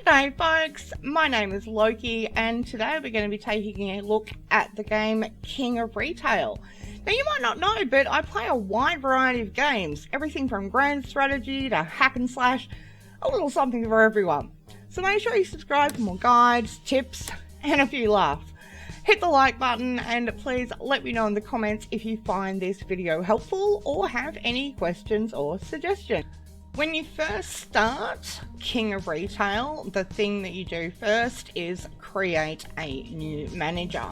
G'day folks, my name is Loki and today we're going to be taking a look at the game King of Retail. Now you might not know, but I play a wide variety of games, everything from grand strategy to hack and slash, a little something for everyone. So make sure you subscribe for more guides, tips and a few laughs. Hit the like button and please let me know in the comments if you find this video helpful or have any questions or suggestions. When you first start King of Retail, the thing that you do first is create a new manager.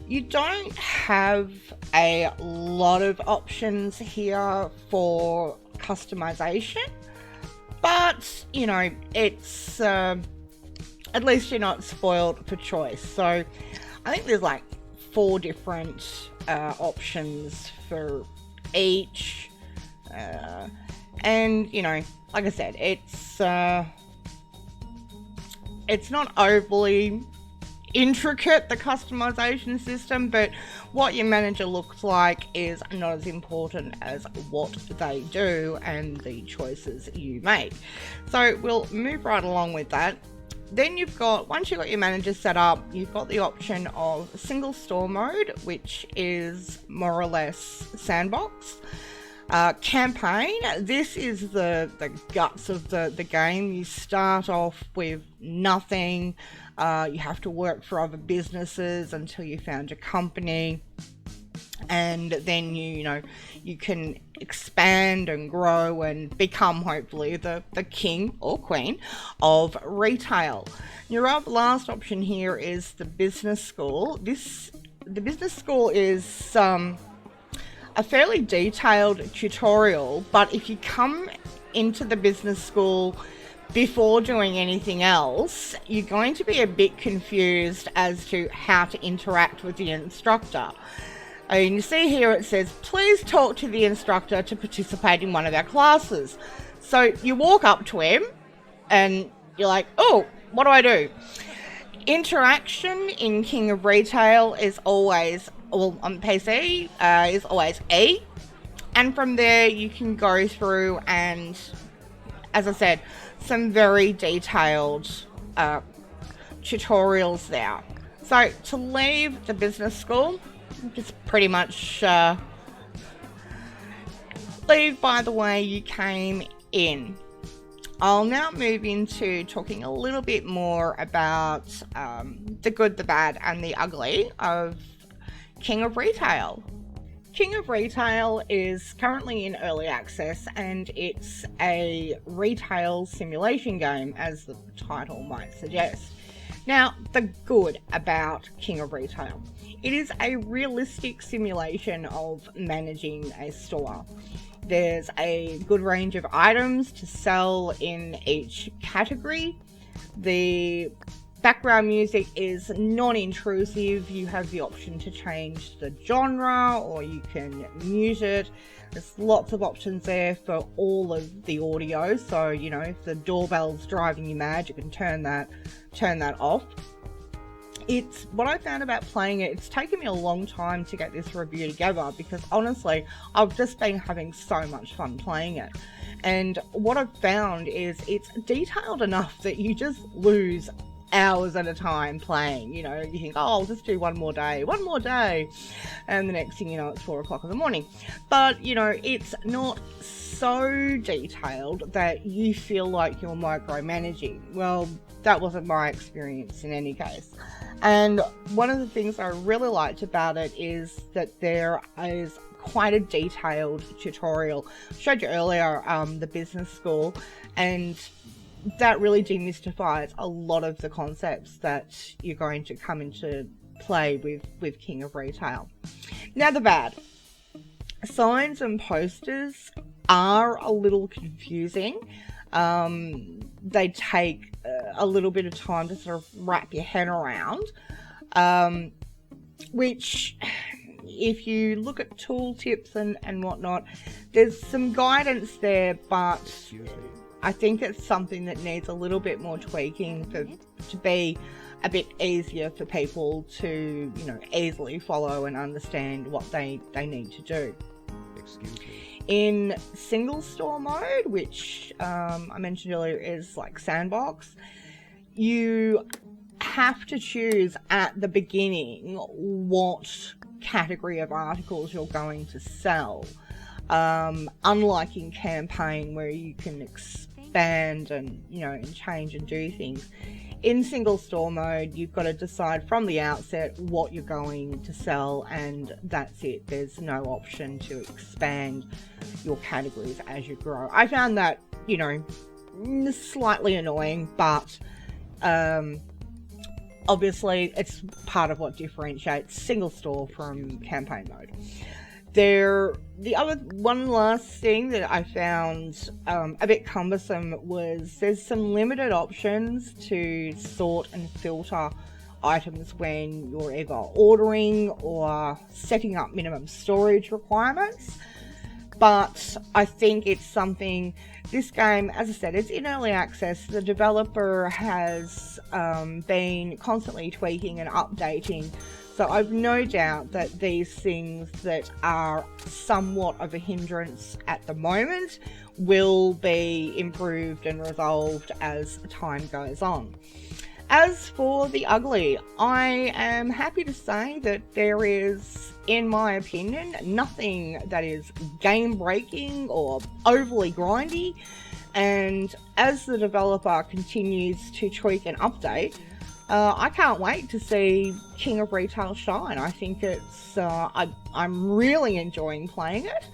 You don't have a lot of options here for customization, but you know, it's at least you're not spoiled for choice. So I think there's like 4 different options for each. And you know, like I said, it's not overly intricate, the customization system, but what your manager looks like is not as important as what they do and the choices you make. So we'll move right along with that. Then you've got, once you've got your manager set up, you've got the option of single store mode, which is more or less sandbox. Campaign, this is the guts of the game. You start off with nothing. You have to work for other businesses until you found your company, and then you can expand and grow and become hopefully the king or queen of retail. Your last option here is the business school. The business school is a fairly detailed tutorial, but if you come into the business school before doing anything else, you're going to be a bit confused as to how to interact with the instructor. And you see here it says, please talk to the instructor to participate in one of our classes. So you walk up to him and you're like, oh, what do I do? Interaction in King of Retail is always, well, on PC, is always E. And from there you can go through and, as I said, some very detailed tutorials there. So to leave the business school, just pretty much leave by the way you came in. I'll now move into talking a little bit more about the good, the bad and the ugly of King of Retail. King of Retail is currently in early access and it's a retail simulation game, as the title might suggest. Now, the good about King of Retail. It is a realistic simulation of managing a store. There's a good range of items to sell in each category. The background music is non-intrusive. You have the option to change the genre or you can mute it. There's lots of options there for all of the audio. So, you know, if the doorbell's driving you mad, you can turn that off. It's what I found about playing it. It's taken me a long time to get this review together because honestly, I've just been having so much fun playing it. And what I've found is it's detailed enough that you just lose hours at a time playing. You know, you think, oh, I'll just do one more day, and the next thing you know, it's 4 o'clock in the morning. But you know, it's not so detailed that you feel like you're micromanaging. Well, that wasn't my experience in any case. And one of the things I really liked about it is that there is quite a detailed tutorial. I showed you earlier the business school, and that really demystifies a lot of the concepts that you're going to come into play with King of Retail. Now the bad. Signs and posters are a little confusing. They take a little bit of time to sort of wrap your head around, which if you look at tooltips and whatnot, there's some guidance there, but I think it's something that needs a little bit more tweaking to be a bit easier for people to, you know, easily follow and understand what they need to do. Excuse me. In single store mode, which I mentioned earlier is like sandbox, you have to choose at the beginning what category of articles you're going to sell. Unlike in campaign where you can expand and, you know, and change and do things. In single store mode, you've got to decide from the outset what you're going to sell, and that's it. There's no option to expand your categories as you grow. I found that, you know, slightly annoying, but obviously it's part of what differentiates single store from campaign mode. The other one last thing that I found a bit cumbersome was there's some limited options to sort and filter items when you're either ordering or setting up minimum storage requirements. But I think it's something, this game, as I said, it's in early access. The developer has been constantly tweaking and updating. So I've no doubt that these things that are somewhat of a hindrance at the moment will be improved and resolved as time goes on. As for the ugly, I am happy to say that there is, in my opinion, nothing that is game-breaking or overly grindy. And as the developer continues to tweak and update, I can't wait to see King of Retail shine. I think it's, I'm really enjoying playing it.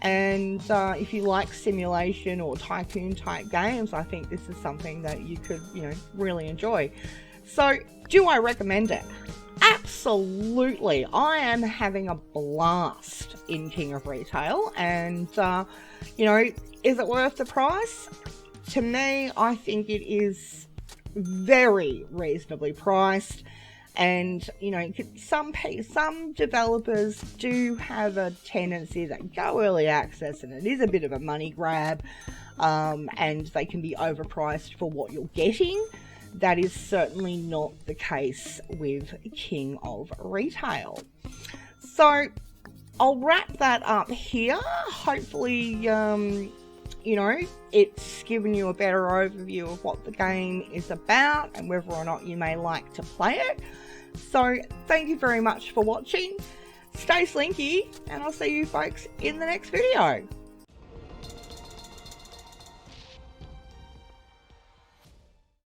And if you like simulation or tycoon type games, I think this is something that you could, you know, really enjoy. So, do I recommend it? Absolutely. I am having a blast in King of Retail, and you know, is it worth the price? To me, I think it is very reasonably priced. And, you know, some developers do have a tendency that go early access and it is a bit of a money grab, and they can be overpriced for what you're getting. That is certainly not the case with King of Retail. So I'll wrap that up here. Hopefully, you know, it's given you a better overview of what the game is about and whether or not you may like to play it. So thank you very much for watching. Stay slinky, and I'll see you folks in the next video.